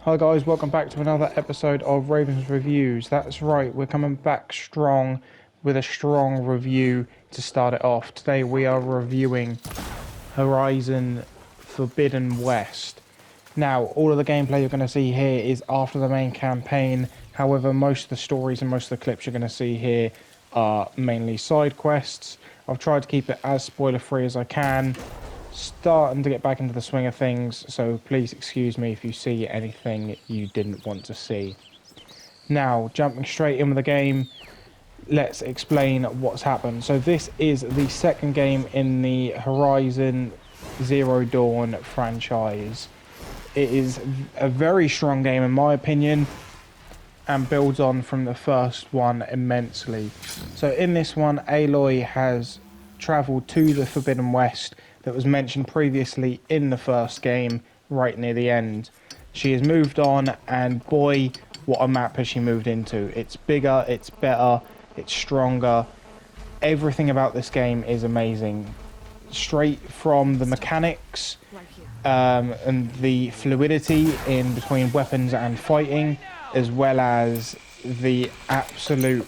Hi guys, welcome back to another episode of Ravens Reviews. That's right, we're coming back strong with a strong review to start it off. Today we are reviewing Horizon Forbidden West. Now, all of the gameplay you're going to see here is after the main campaign. However, most of the stories and most of the clips you're going to see here are mainly side quests. I've tried to keep it as spoiler free as I can. Starting to get back into the swing of things, so please excuse me if you see anything you didn't want to see. Now, jumping straight in with the game, let's explain what's happened. So this is the second game in the Horizon Zero Dawn franchise. It is a very strong game in my opinion and builds on from the first one immensely. So in this one, Aloy has travelled to the Forbidden West that was mentioned previously in the first game, right near the end. She has moved on, and boy, what a map has she moved into. It's bigger, it's better, it's stronger. Everything about this game is amazing. Straight from the mechanics and the fluidity in between weapons and fighting, as well as the absolute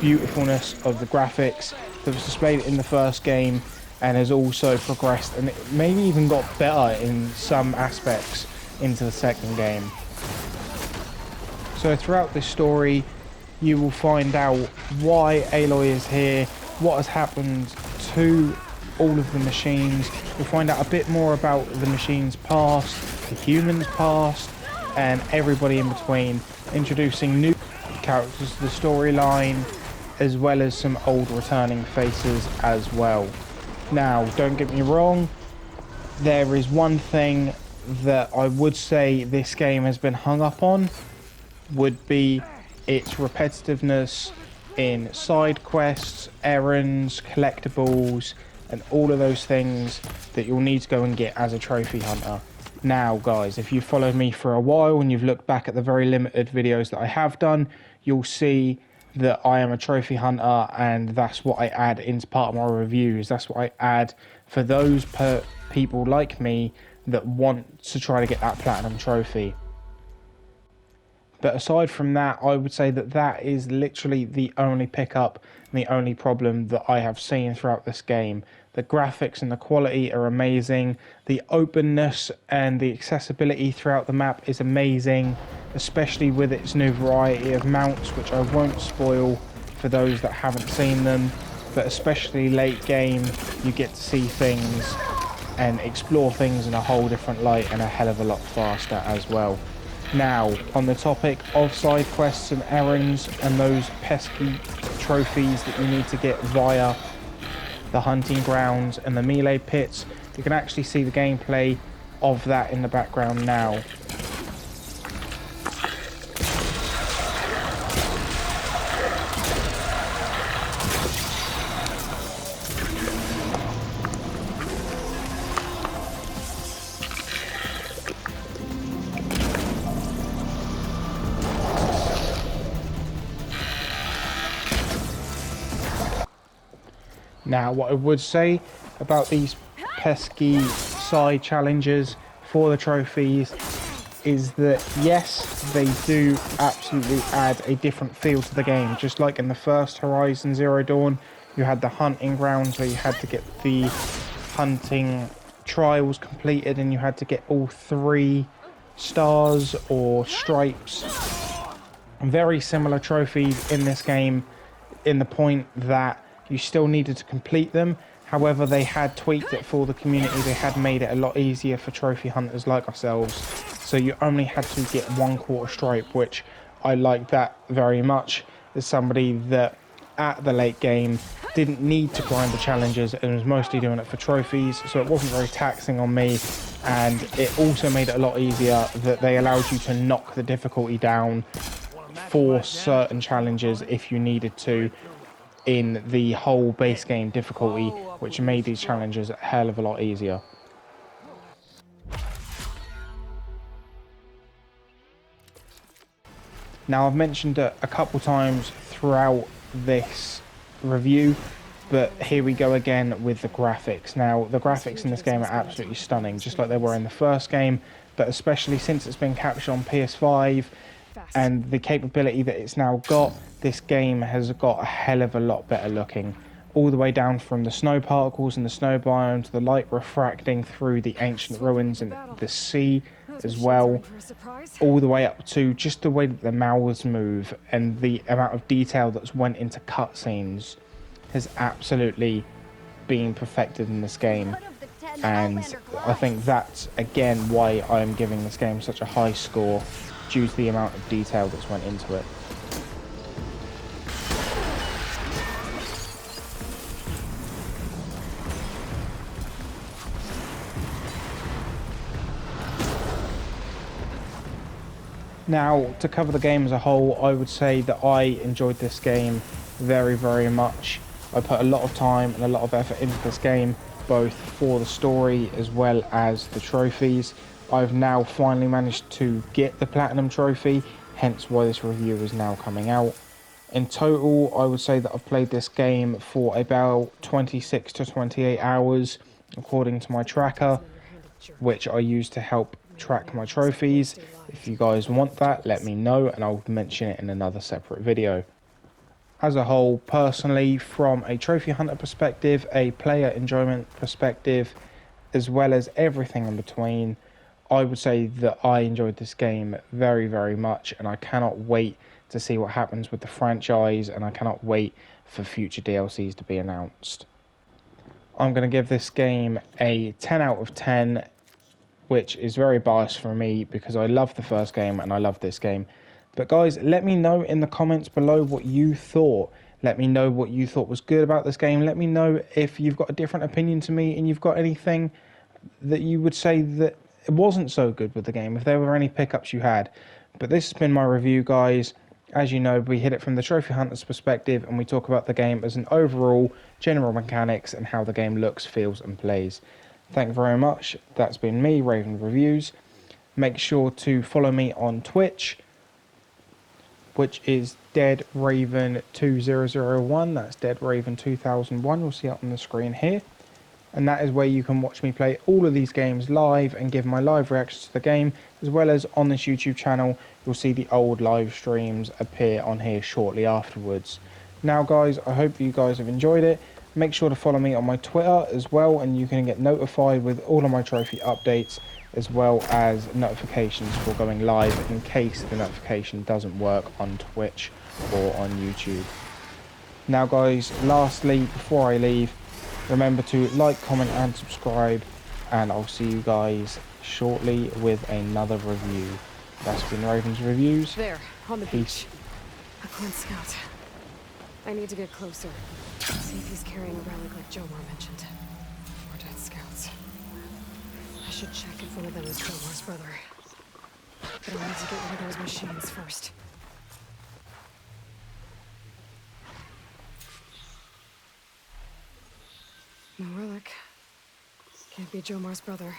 beautifulness of the graphics that was displayed in the first game and has also progressed and it maybe even got better in some aspects into the second game. So throughout this story you will find out why Aloy is here, what has happened to all of the machines. You'll find out a bit more about the machines' past, the humans' past, and everybody in between, introducing new characters to the storyline, as well as some old returning faces as well. Now, don't get me wrong, there is one thing that I would say this game has been hung up on, would be its repetitiveness in side quests, errands, collectibles, and all of those things that you'll need to go and get as a trophy hunter. Now guys, if you've followed me for a while and you've looked back at the very limited videos that I have done, you'll see that I am a trophy hunter, and that's what I add into part of my reviews. That's what I add for those people like me that want to try to get that platinum trophy. But aside from that, I would say that that is literally the only pickup and the only problem that I have seen throughout this game. The graphics and the quality are amazing. The openness and the accessibility throughout the map is amazing, especially with its new variety of mounts, which I won't spoil for those that haven't seen them. But especially late game, you get to see things and explore things in a whole different light and a hell of a lot faster as well. Now, on the topic of side quests and errands and those pesky trophies that you need to get via the hunting grounds and the melee pits, you can actually see the gameplay of that in the background now. Now, what I would say about these pesky side challenges for the trophies is that, yes, they do absolutely add a different feel to the game. Just like in the first Horizon Zero Dawn, you had the hunting grounds where you had to get the hunting trials completed and you had to get all 3 stars or stripes. Very similar trophies in this game, in the point that you still needed to complete them. However, they had tweaked it for the community. They had made it a lot easier for trophy hunters like ourselves. So you only had to get 1/4 stripe, which I like that very much as somebody that at the late game didn't need to grind the challenges and was mostly doing it for trophies. So it wasn't very taxing on me. And it also made it a lot easier that they allowed you to knock the difficulty down for certain challenges if you needed to, in the whole base game difficulty, which made these challenges a hell of a lot easier. Now, I've mentioned it a couple times throughout this review, But here we go again with the graphics. Now, the graphics in this game are absolutely stunning, just like they were in the first game, but especially since it's been captured on PS5 and the capability that it's now got, this game has got a hell of a lot better looking. All the way down from the snow particles and the snow biome to the light refracting through the ancient ruins and the sea as well, all the way up to just the way that the mouths move and the amount of detail that's went into cutscenes has absolutely been perfected in this game. And I think that's again why I'm giving this game such a high score, due to the amount of detail that's went into it. Now, to cover the game as a whole, I would say that I enjoyed this game very, very much. I put a lot of time and a lot of effort into this game, both for the story as well as the trophies. I've now finally managed to get the Platinum Trophy, hence why this review is now coming out. In total, I would say that I've played this game for about 26 to 28 hours, according to my tracker, which I use to help track my trophies. If you guys want that, let me know and I'll mention it in another separate video. As a whole, personally, from a trophy hunter perspective, a player enjoyment perspective, as well as everything in between, I would say that I enjoyed this game very, very much, and I cannot wait to see what happens with the franchise, and I cannot wait for future DLCs to be announced. I'm going to give this game a 10 out of 10, which is very biased for me because I love the first game and I love this game. But guys, let me know in the comments below what you thought. Let me know what you thought was good about this game. Let me know if you've got a different opinion to me and you've got anything that you would say that it wasn't so good with the game, if there were any pickups you had. But this has been my review, guys. As you know, we hit it from the trophy hunter's perspective and we talk about the game as an overall general mechanics and how the game looks, feels and plays. Thank you very much. That's been me, Raven Reviews. Make sure to follow me on Twitch, which is DeadRaven2001. That's DeadRaven2001. You'll see it on the screen here. And that is where you can watch me play all of these games live and give my live reactions to the game, as well as on this YouTube channel. You'll see the old live streams appear on here shortly afterwards. Now guys, I hope you guys have enjoyed it. Make sure to follow me on my Twitter as well, and you can get notified with all of my trophy updates, as well as notifications for going live in case the notification doesn't work on Twitch or on YouTube. Now guys, lastly, before I leave, remember to like, comment and subscribe, and I'll see you guys shortly with another review. That's been Raven's Reviews. There, on the Peace. beach. A Clint scout. I need to get closer. See if he's carrying a relic like Jomar mentioned. More dead scouts. I should check if one of them is Jomar's brother. But I'll need to get rid of those machines first. No relic. Can't be Jomar's brother.